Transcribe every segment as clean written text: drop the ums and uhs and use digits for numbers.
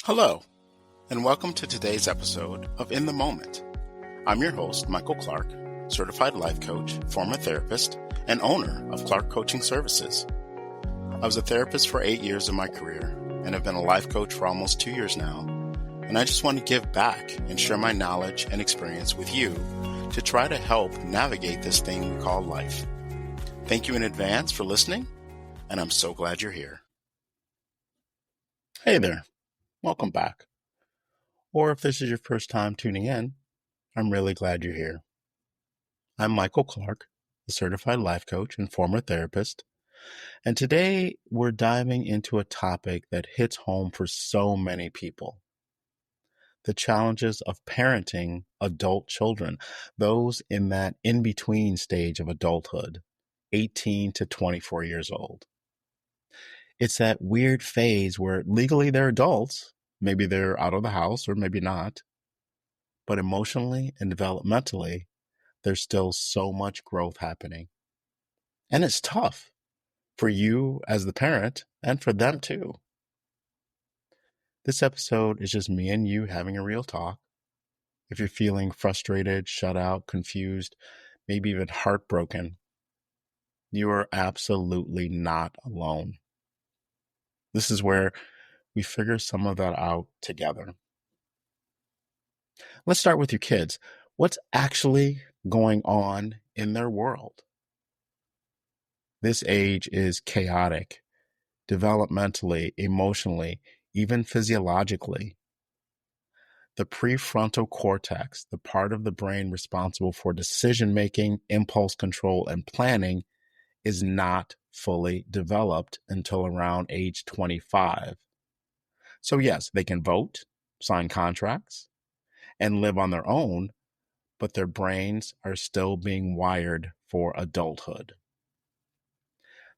Hello, and welcome to today's episode of In the Moment. I'm your host, Michael Clark, certified life coach, former therapist, and owner of Clark Coaching Services. I was a therapist for 8 years of my career and have been a life coach for almost 2 years now. And I just want to give back and share my knowledge and experience with you to try to help navigate this thing we call life. Thank you in advance for listening, and I'm so glad you're here. Hey there. Welcome back. Or if this is your first time tuning in, I'm really glad you're here. I'm Michael Clark, a certified life coach and former therapist, and today we're diving into a topic that hits home for so many people. The challenges of parenting adult children, those in that in-between stage of adulthood, 18 to 24 years old. It's that weird phase where legally they're adults, maybe they're out of the house or maybe not, but emotionally and developmentally, there's still so much growth happening. And it's tough for you as the parent and for them too. This episode is just me and you having a real talk. If you're feeling frustrated, shut out, confused, maybe even heartbroken, you are absolutely not alone. This is where we figure some of that out together. Let's start with your kids. What's actually going on in their world? This age is chaotic, developmentally, emotionally, even physiologically. The prefrontal cortex, the part of the brain responsible for decision-making, impulse control, and planning, is not fully developed until around age 25. So yes, they can vote, sign contracts, and live on their own, but their brains are still being wired for adulthood.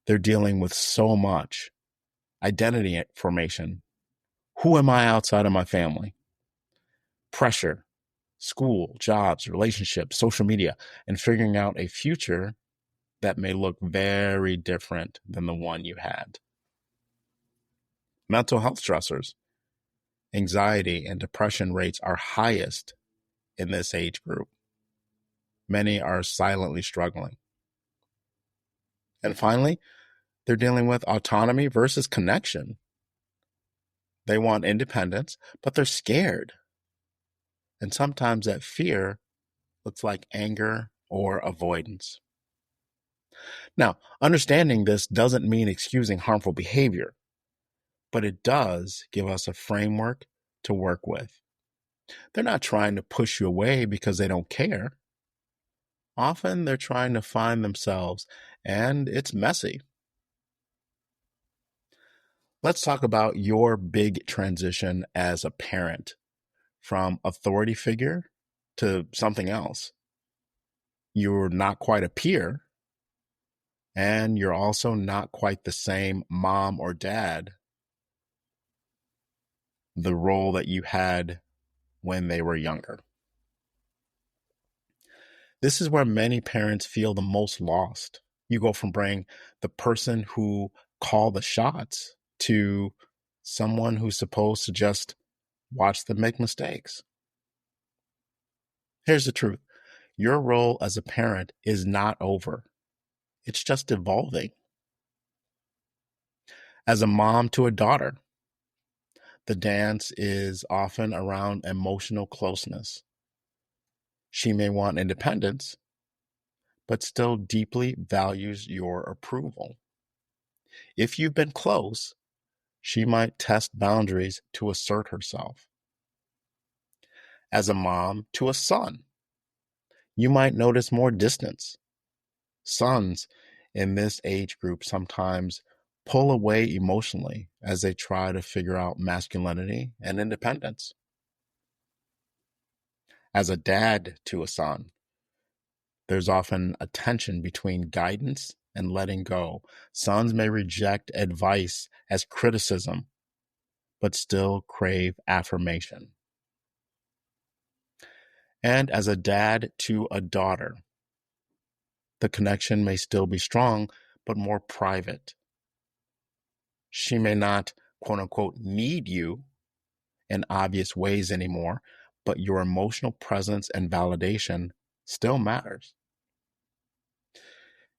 They're dealing with so much identity formation. Who am I outside of my family? Pressure, school, jobs, relationships, social media, and figuring out a future that may look very different than the one you had. Mental health stressors. Anxiety and depression rates are highest in this age group. Many are silently struggling. And finally, they're dealing with autonomy versus connection. They want independence, but they're scared. And sometimes that fear looks like anger or avoidance. Now, understanding this doesn't mean excusing harmful behavior, but it does give us a framework to work with. They're not trying to push you away because they don't care. Often they're trying to find themselves, and it's messy. Let's talk about your big transition as a parent, from authority figure to something else. You're not quite a peer, and you're also not quite the same mom or dad, the role that you had when they were younger. This is where many parents feel the most lost. You go from being the person who call the shots to someone who's supposed to just watch them make mistakes. Here's the truth. Your role as a parent is not over. It's just evolving. As a mom to a daughter, the dance is often around emotional closeness. She may want independence, but still deeply values your approval. If you've been close, she might test boundaries to assert herself. As a mom to a son, you might notice more distance. Sons in this age group sometimes pull away emotionally as they try to figure out masculinity and independence. As a dad to a son, there's often a tension between guidance and letting go. Sons may reject advice as criticism, but still crave affirmation. And as a dad to a daughter, the connection may still be strong, but more private. She may not, quote unquote, need you in obvious ways anymore, but your emotional presence and validation still matters.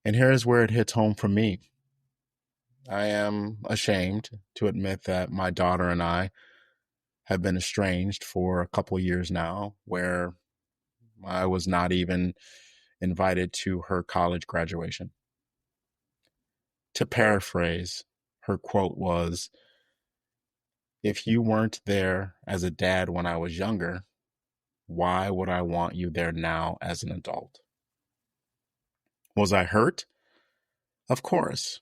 And here's where it hits home for me. I am ashamed to admit that my daughter and I have been estranged for a couple years now, where I was not even invited to her college graduation. To paraphrase, her quote was, "If you weren't there as a dad when I was younger, why would I want you there now as an adult?" Was I hurt? Of course.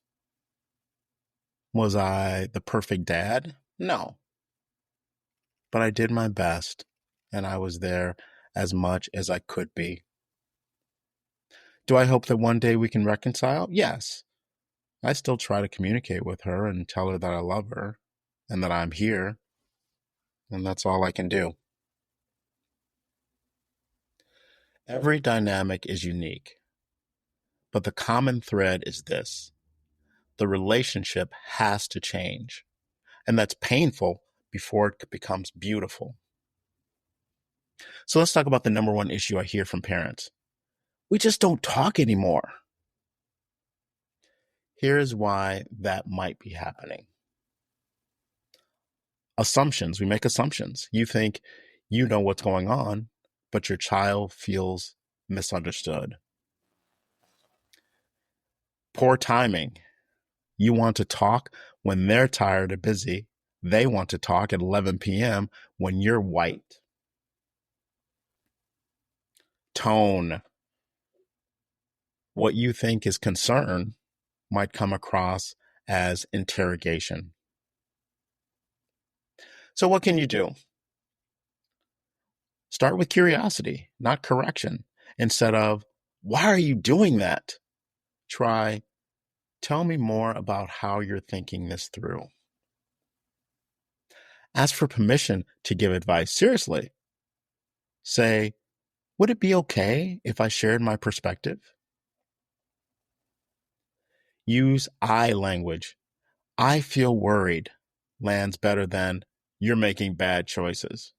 Was I the perfect dad? No. But I did my best, and I was there as much as I could be. Do I hope that one day we can reconcile? Yes. I still try to communicate with her and tell her that I love her and that I'm here, and that's all I can do. Every dynamic is unique, but the common thread is this: the relationship has to change, and that's painful before it becomes beautiful. So let's talk about the number one issue I hear from parents. We just don't talk anymore. Here's why that might be happening. Assumptions. We make assumptions. You think you know what's going on, but your child feels misunderstood. Poor timing. You want to talk when they're tired or busy. They want to talk at 11 p.m. when you're white. Tone. What you think is concern might come across as interrogation. So what can you do? Start with curiosity, not correction. Instead of, "Why are you doing that?" Try, "Tell me more about how you're thinking this through." Ask for permission to give advice. Seriously. Say, "Would it be okay if I shared my perspective?" Use I language. "I feel worried" lands better than "you're making bad choices."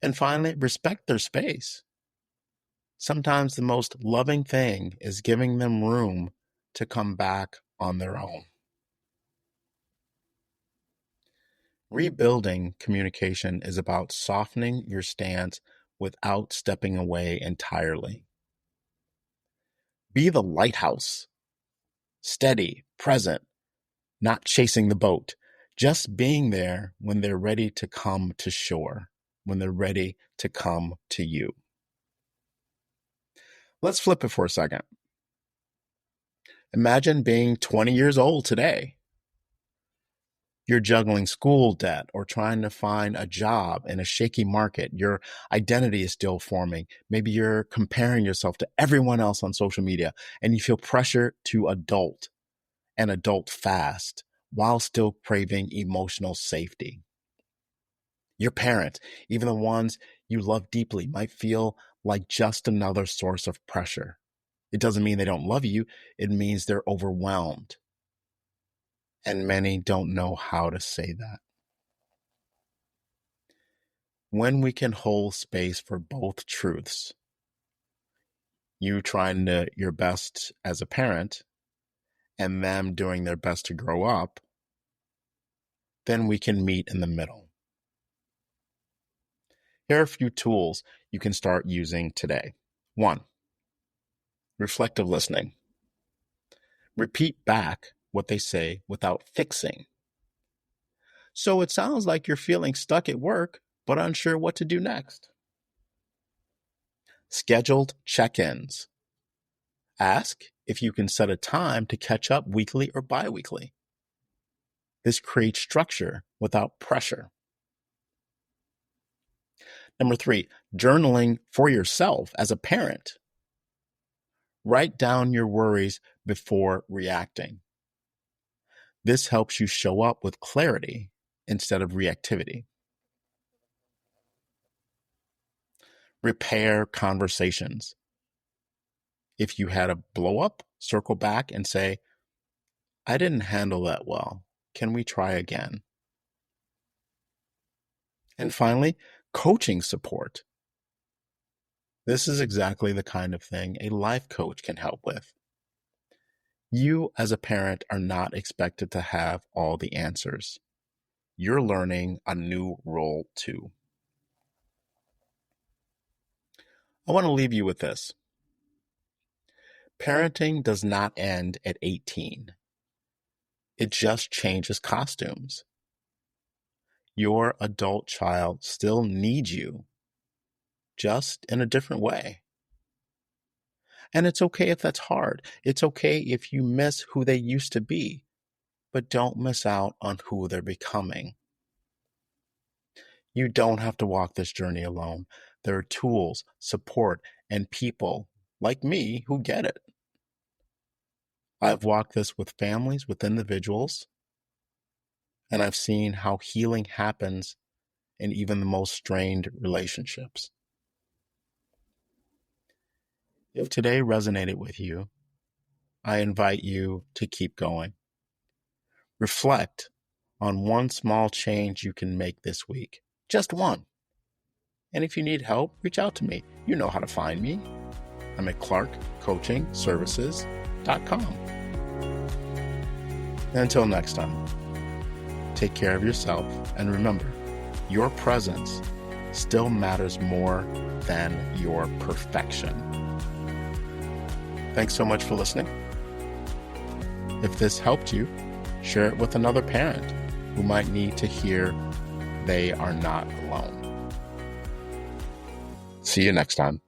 And finally, respect their space. Sometimes the most loving thing is giving them room to come back on their own. Rebuilding communication is about softening your stance without stepping away entirely. Be the lighthouse, steady, present, not chasing the boat, just being there when they're ready to come to shore, when they're ready to come to you. Let's flip it for a second. Imagine being 20 years old today. You're juggling school debt or trying to find a job in a shaky market. Your identity is still forming. Maybe you're comparing yourself to everyone else on social media, and you feel pressure to adult and adult fast while still craving emotional safety. Your parents, even the ones you love deeply, might feel like just another source of pressure. It doesn't mean they don't love you. It means they're overwhelmed. And many don't know how to say that. When we can hold space for both truths, you trying your best as a parent and them doing their best to grow up, then we can meet in the middle. Here are a few tools you can start using today. 1, reflective listening. Repeat back what they say without fixing. "So it sounds like you're feeling stuck at work, but unsure what to do next." Scheduled check-ins. Ask if you can set a time to catch up weekly or bi-weekly. This creates structure without pressure. Number 3, journaling for yourself as a parent. Write down your worries before reacting. This helps you show up with clarity instead of reactivity. Repair conversations. If you had a blow up, circle back and say, "I didn't handle that well. Can we try again?" And finally, coaching support. This is exactly the kind of thing a life coach can help with. You, as a parent, are not expected to have all the answers. You're learning a new role too. I want to leave you with this. Parenting does not end at 18. It just changes costumes. Your adult child still needs you, just in a different way. And it's okay if that's hard. It's okay if you miss who they used to be, but don't miss out on who they're becoming. You don't have to walk this journey alone. There are tools, support, and people like me who get it. I've walked this with families, with individuals, and I've seen how healing happens in even the most strained relationships. If today resonated with you, I invite you to keep going. Reflect on one small change you can make this week. Just one. And if you need help, reach out to me. You know how to find me. I'm at clarkcoachingservices.com. Until next time, take care of yourself, and remember, your presence still matters more than your perfection. Thanks so much for listening. If this helped you, share it with another parent who might need to hear they are not alone. See you next time.